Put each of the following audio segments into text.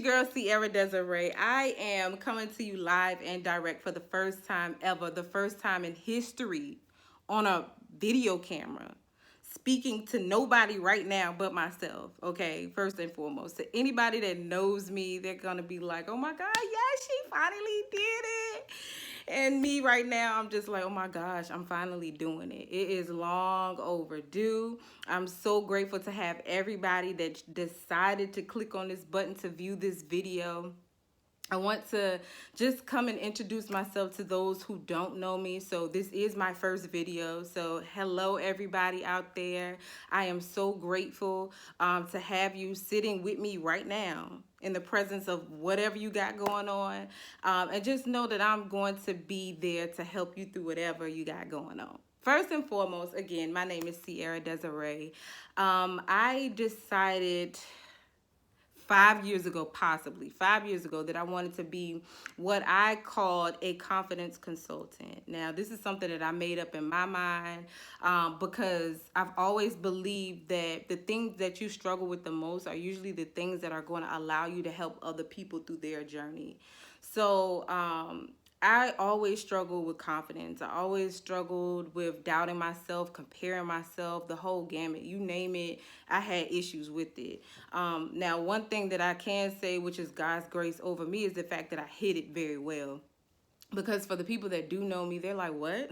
girl, Ci'Ara Desaree. I am coming to you live and direct for the first time ever, the first time in history on a video camera. Speaking to nobody right now but myself, okay? First and foremost. To anybody that knows me, they're gonna be like, oh my God, yes, she finally did it. And me right now, I'm just like, oh my gosh, I'm finally doing it. It is long overdue. I'm so grateful to have everybody that decided to click on this button to view this video. I want to just come and introduce myself to those who don't know me. So this is my first video. So hello everybody out there. I am so grateful to have you sitting with me right now in the presence of whatever you got going on. And just know that I'm going to be there to help you through whatever you got going on. First and foremost, again, my name is Ci'Ara Desaree. I decided 5 years ago, possibly 5 years ago, that I wanted to be what I called a confidence consultant. Now, this is something that I made up in my mind because I've always believed that the things that you struggle with the most are usually the things that are going to allow you to help other people through their journey. So, I always struggled with confidence. I always struggled with doubting myself, comparing myself, the whole gamut. You name it, I had issues with it. Now, one thing that I can say, which is God's grace over me, is the fact that I hid it very well. Because for the people that do know me, they're like, what?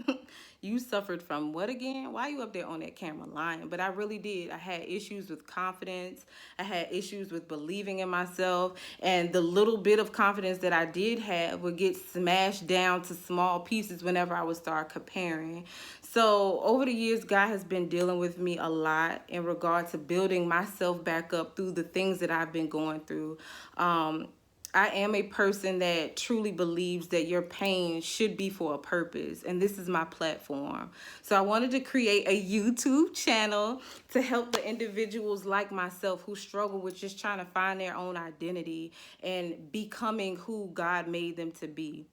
You suffered from what again? Why are you up there on that camera lying? But I really did. I had issues with confidence. I had issues with believing in myself. And the little bit of confidence that I did have would get smashed down to small pieces whenever I would start comparing. So over the years, God has been dealing with me a lot in regard to building myself back up through the things that I've been going through. I am a person that truly believes that your pain should be for a purpose, and this is my platform. So I wanted to create a YouTube channel to help the individuals like myself who struggle with just trying to find their own identity and becoming who God made them to be.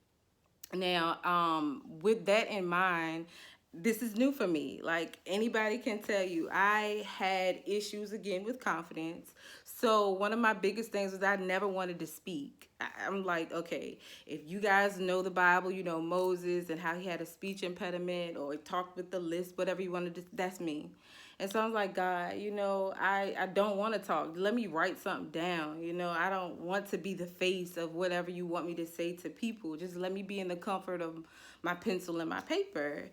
Now, with that in mind, this is new for me. Like anybody can tell you, I had issues again with confidence. So one of my biggest things was I never wanted to speak. I'm like, okay, if you guys know the Bible, you know Moses and how he had a speech impediment or he talked with the list, whatever you wanted to, that's me. And so I'm like, God, I don't want to talk. Let me write something down. I don't want to be the face of whatever you want me to say to people. Just let me be in the comfort of my pencil and my paper.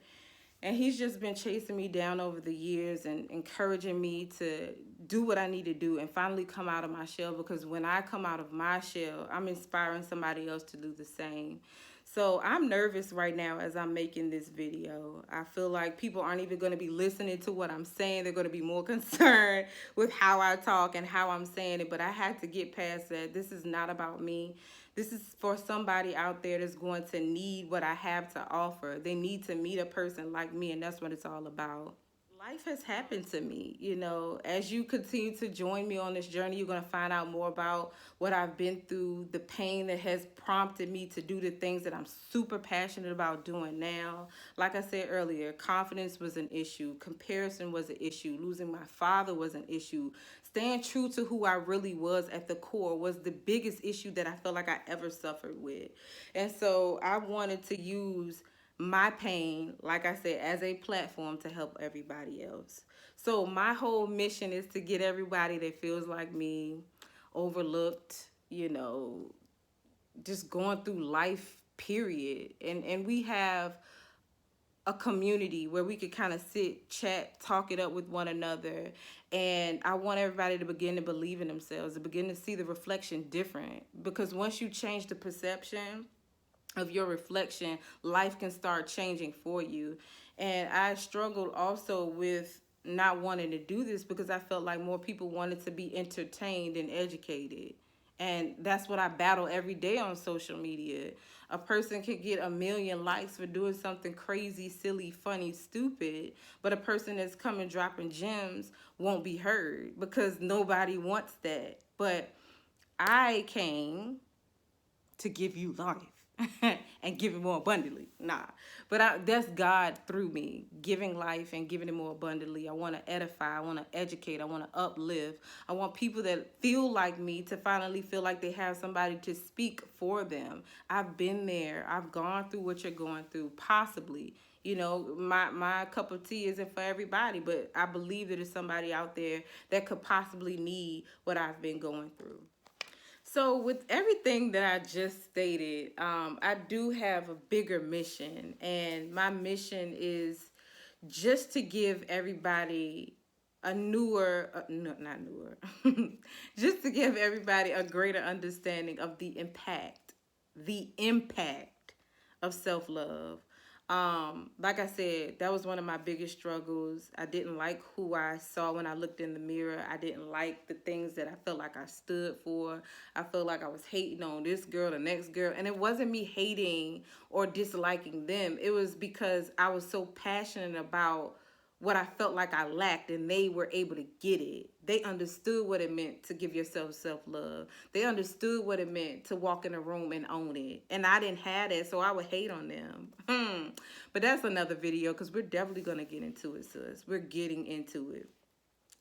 And he's just been chasing me down over the years and encouraging me to do what I need to do and finally come out of my shell, because when I come out of my shell, I'm inspiring somebody else to do the same. So I'm nervous right now as I'm making this video. I feel like people aren't even going to be listening to what I'm saying. They're going to be more concerned with how I talk and how I'm saying it. But I had to get past that. This is not about me. This is for somebody out there that's going to need what I have to offer. They need to meet a person like me, and that's what it's all about. Life has happened to me. As you continue to join me on this journey, you're going to find out more about what I've been through, the pain that has prompted me to do the things that I'm super passionate about doing now. Like I said earlier, confidence was an issue, comparison was an issue, losing my father was an issue, staying true to who I really was at the core was the biggest issue that I felt like I ever suffered with. And so I wanted to use my pain, like I said, as a platform to help everybody else. So my whole mission is to get everybody that feels like me, overlooked, just going through life, period. And we have a community where we could kind of sit, chat, talk it up with one another. And I want everybody to begin to believe in themselves, to begin to see the reflection different. Because once you change the perception of your reflection, life can start changing for you. And I struggled also with not wanting to do this because I felt like more people wanted to be entertained and educated. And that's what I battle every day on social media. A person can get 1,000,000 likes for doing something crazy, silly, funny, stupid, but a person that's coming dropping gems won't be heard because nobody wants that. But I came to give you life. and give it more abundantly. Nah. But that's God through me, giving life and giving it more abundantly. I want to edify. I want to educate. I want to uplift. I want people that feel like me to finally feel like they have somebody to speak for them. I've been there. I've gone through what you're going through, possibly. You know, my cup of tea isn't for everybody, but I believe that there's somebody out there that could possibly need what I've been going through. So, with everything that I just stated, I do have a bigger mission, and my mission is just to give everybody a newer, no, not newer, just to give everybody a greater understanding of the impact of self love. Like I said, that was one of my biggest struggles. I didn't like who I saw when I looked in the mirror. I didn't like the things that I felt like I stood for. I felt like I was hating on this girl, the next girl. And it wasn't me hating or disliking them. It was because I was so passionate about what I felt like I lacked, and they were able to get it. They understood what it meant to give yourself self-love. They understood what it meant to walk in a room and own it. And I didn't have it, so I would hate on them. But that's another video, because we're definitely going to get into it, sis. We're getting into it.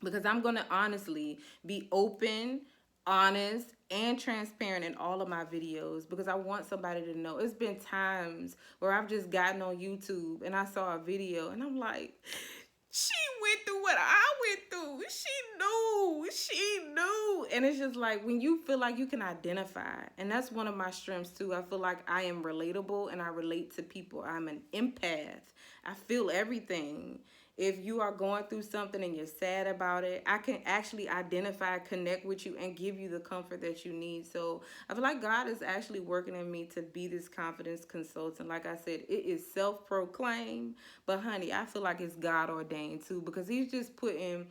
Because I'm going to honestly be open, honest, and transparent in all of my videos, because I want somebody to know. It's been times where I've just gotten on YouTube and I saw a video and I'm like, she went through what I went through. She knew. And it's just like when you feel like you can identify, and that's one of my strengths too. I feel like I am relatable and I relate to people. I'm an empath. I feel everything. If you are going through something and you're sad about it, I can actually identify, connect with you, and give you the comfort that you need. So I feel like God is actually working in me to be this confidence consultant. Like I said, it is self-proclaimed, but honey, I feel like it's God ordained too, because he's just putting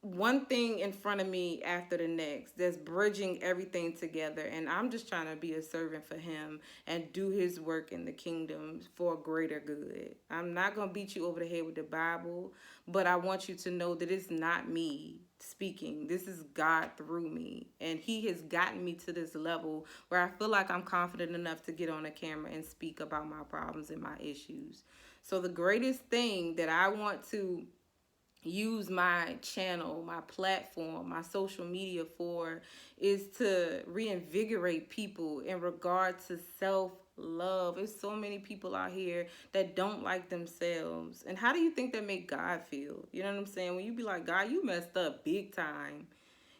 one thing in front of me after the next that's bridging everything together, and I'm just trying to be a servant for him and do his work in the kingdom for a greater good. I'm not going to beat you over the head with the Bible, but I want you to know that it's not me speaking. This is God through me, and he has gotten me to this level where I feel like I'm confident enough to get on a camera and speak about my problems and my issues. So the greatest thing that I want to use my channel, my platform, my social media for is to reinvigorate people in regard to self-love. There's so many people out here that don't like themselves. And how do you think that make God feel? You know what I'm saying? When you be like, God, you messed up big time.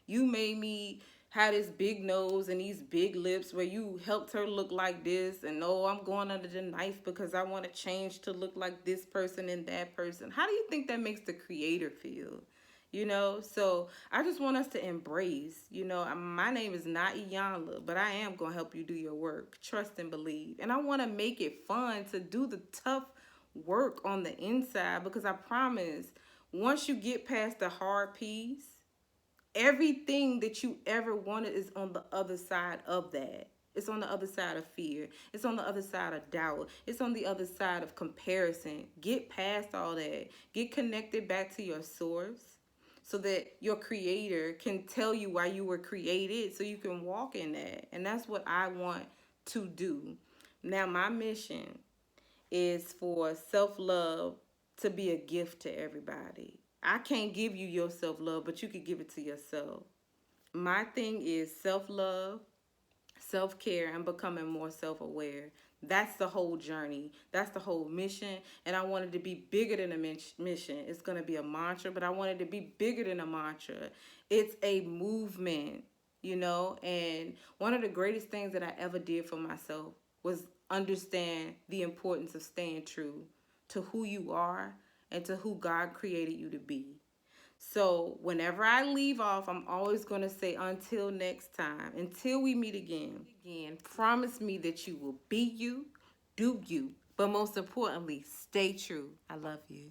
You made me have this big nose and these big lips where you helped her look like this, and oh, I'm going under the knife because I want to change to look like this person and that person. How do you think that makes the creator feel? You know, so I just want us to embrace, you know, my name is not Iyanla, but I am going to help you do your work. Trust and believe. And I want to make it fun to do the tough work on the inside, because I promise once you get past the hard piece, everything that you ever wanted is on the other side of that. It's on the other side of fear. It's on the other side of doubt. It's on the other side of comparison. Get past all that. Get connected back to your source so that your creator can tell you why you were created, so you can walk in that. And that's what I want to do. Now, my mission is for self-love to be a gift to everybody. I can't give you your self-love, but you can give it to yourself. My thing is self-love, self-care, and becoming more self-aware. That's the whole journey. That's the whole mission. And I want it to be bigger than a mission. It's going to be a mantra, but I want it to be bigger than a mantra. It's a movement, you know. And one of the greatest things that I ever did for myself was understand the importance of staying true to who you are and to who God created you to be. So whenever I leave off, I'm always going to say, until next time, until we meet again, promise me that you will be you, do you, but most importantly, stay true. I love you.